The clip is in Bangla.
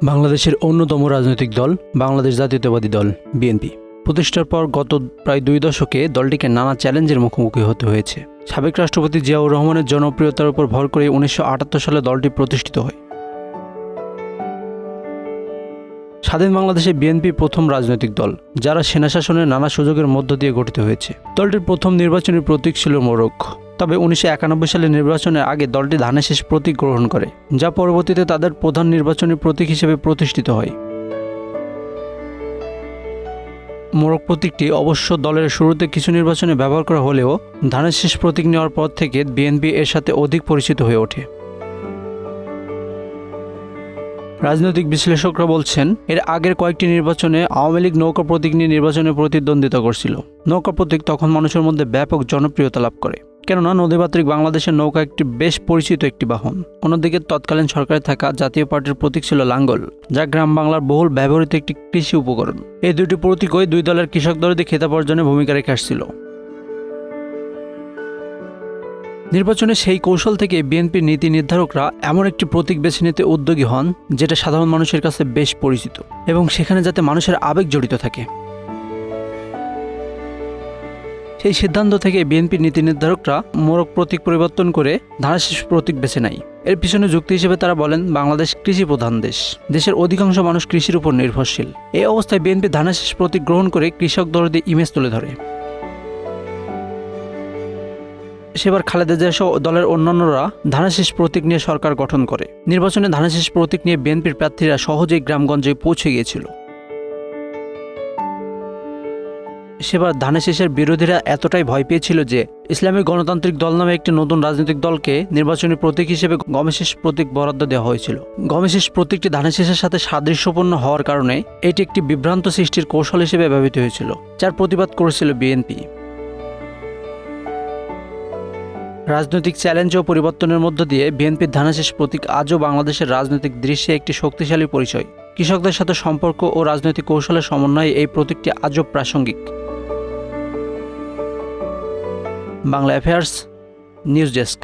বাংলাদেশের অন্যতম রাজনৈতিক দল বাংলাদেশ জাতীয়তাবাদী দল বিএনপি প্রতিষ্ঠার পর গত প্রায় 2 দশকে দলটিকে নানা চ্যালেঞ্জের মুখোমুখি হতে হয়েছে। সাবেক রাষ্ট্রপতি জিয়াউর রহমানের জনপ্রিয়তার উপর ভর করে 1978 সালে দলটি প্রতিষ্ঠিত হয়। স্বাধীন বাংলাদেশে বিএনপি প্রথম রাজনৈতিক দল যারা সেনাশাসনের নানা সুযোগের মধ্য দিয়ে গঠিত হয়েছে। দলটির প্রথম নির্বাচনী প্রতীক ছিল মোরগ। তবে 1991 সালের নির্বাচনের আগে দলটি ধানের শীষ প্রতীক গ্রহণ করে, যা পরবর্তীতে তাদের প্রধান নির্বাচনী প্রতীক হিসেবে প্রতিষ্ঠিত হয়। মোরগ প্রতীকটি অবশ্য দলের শুরুতে কিছু নির্বাচনে ব্যবহার করা হলেও ধানের শীষ প্রতীক নেওয়ার পর থেকে বিএনপি এর সাথে অধিক পরিচিত হয়ে ওঠে। রাজনৈতিক বিশ্লেষকরা বলছেন, এর আগের কয়েকটি নির্বাচনে আওয়ামী লীগ নৌকা প্রতীক নিয়ে নির্বাচনে প্রতিদ্বন্দ্বিতা করছিল। নৌকা প্রতীক তখন মানুষের মধ্যে ব্যাপক জনপ্রিয়তা লাভ করে, কেননা নদীমাতৃক বাংলাদেশের নৌকা একটি বেশ পরিচিত একটি বাহন। অন্যদিকে তৎকালীন সরকারে থাকা জাতীয় পার্টির প্রতীক ছিল লাঙ্গল, যা গ্রাম বাংলার বহুল ব্যবহৃত একটি কৃষি উপকরণ। এই দুটি প্রতীকই দুই দলের কৃষক দরদি খেতাব অর্জনে ভূমিকা রেখে আসছিল। নির্বাচনে সেই কৌশল থেকে বিএনপির নীতি নির্ধারকরা এমন একটি প্রতীক বেছে নিতে উদ্যোগী হন যেটা সাধারণ মানুষের কাছে বেশ পরিচিত এবং সেখানে যাতে মানুষের আবেগ জড়িত থাকে। সেই সিদ্ধান্ত থেকে বিএনপির নীতি নির্ধারকরা মোরগ প্রতীক পরিবর্তন করে ধানের শীষ প্রতীক বেছে নেয়। এর পিছনে যুক্তি হিসেবে তারা বলেন, বাংলাদেশ কৃষি প্রধান দেশ, দেশের অধিকাংশ মানুষ কৃষির উপর নির্ভরশীল। এই অবস্থায় বিএনপি ধানের শীষ প্রতীক গ্রহণ করে কৃষক দরদি ইমেজ তুলে ধরে। সেবার খালেদা জিয়া সহ দলের অন্যান্যরা ধানের শীষ প্রতীক নিয়ে সরকার গঠন করে। নির্বাচনে ধানের শীষ প্রতীক নিয়ে বিএনপির প্রার্থীরা সহজেই গ্রামগঞ্জে পৌঁছে গিয়েছিল। সেবার ধানের শীষের বিরোধীরা এতটাই ভয় পেয়েছিল যে ইসলামী গণতান্ত্রিক দল নামে একটি নতুন রাজনৈতিক দলকে নির্বাচনী প্রতীক হিসেবে গমের শীষ প্রতীক বরাদ্দ দেওয়া হয়েছিল। গমের শীষ প্রতীকটি ধানের শীষের সাথে সাদৃশ্যপূর্ণ হওয়ার কারণে এটি একটি বিভ্রান্ত সৃষ্টির কৌশল হিসেবে ব্যবহৃত হয়েছিল, যার প্রতিবাদ করেছিল বিএনপি। রাজনৈতিক চ্যালেঞ্জ ও পরিবর্তনের মধ্য দিয়ে বিএনপির ধানের শীষ প্রতীক আজও বাংলাদেশের রাজনৈতিক দৃশ্যে একটি শক্তিশালী পরিচয়। কৃষকদের সাথে সম্পর্ক ও রাজনৈতিক কৌশলের সমন্বয়ে এই প্রতীকটি আজও প্রাসঙ্গিক। Bangla affairs news desk.